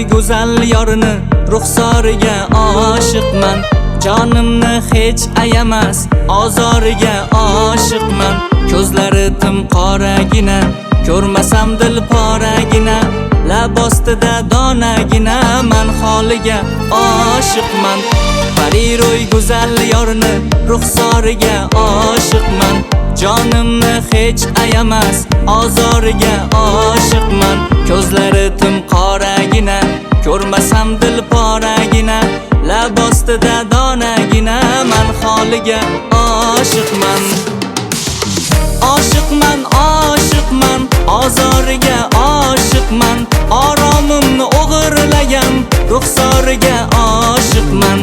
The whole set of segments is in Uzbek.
ro'y go'zal yorini ruxsoriga oshiqman. Jonimni hech ayamas ozoriga oshiqman. Ko'zlari tim qoragina, ko'rmasam dil poragina, lab ostida donagina, man holiga oshiqman. Ro'y go'zal yorini ruxsoriga oshiqman. Jonimni hech ayamas ozoriga oshiqman. Ko'zlari tim qoragina, ko'rmasam dil poragina, lab ostida donagina, man holiga oshiqman. Oshiqman, oshiqman, ozoriga oshiqman. Oromimni o'g'irlagan ruxsoriga oshiqman.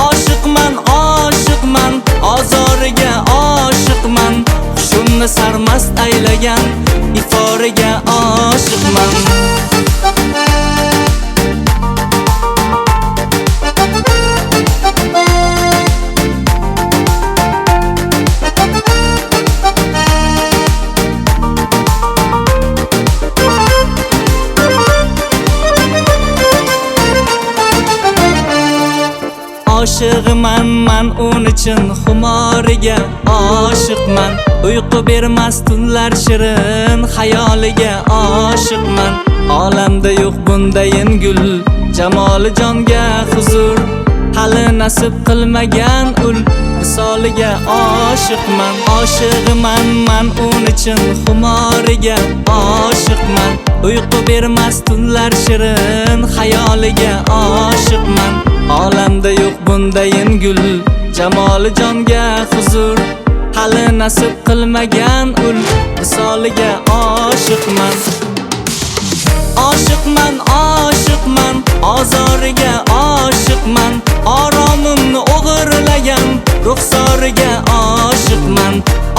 Oshiqman, oshiqman, ozoriga oshiqman. Hushimni sarmast aylagan iforiga oshiqman. Oshiqman man un uchun xumoriga oshiqman. Uyqu bermas tunlar shirin xayoliga oshiqman. Olamda yo'q bundayin gul, jamoli jonga huzur, hali nasib qilmagan ul visoliga oshiqman. Oshiqman man un uchun xumoriga oshiqman. Uyqu bermas tunlar shirin xayoliga oshiqman. Olamda yo'q bundayin gul, jamoli jonga huzur, hali nasib qilmagan ul visoliga oshiqman. Oshiqman, oshiqman, ozoriga oshiqman. Oromimni o'g'irlagan ruxsoriga oshiqman.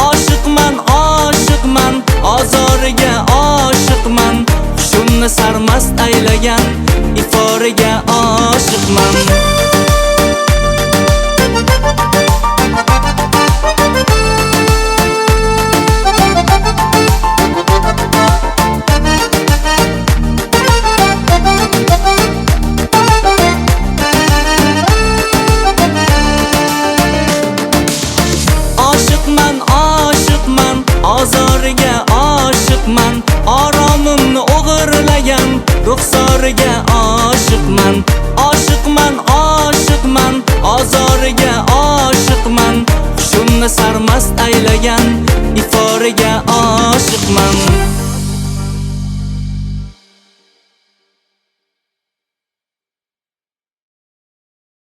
Oshiqman, oshiqman, ozoriga oshiqman. Hushimni sarmast aylagan iforiga oshiqman. Oshiqman, oshiqman, ozoriga oshiqman. Oromimni o'g'irlagan ruxsoriga oshiqman. Oshiqman, oshiqman, ozoriga oshiqman. Hushimni sarmast aylagan iforiga oshiqman.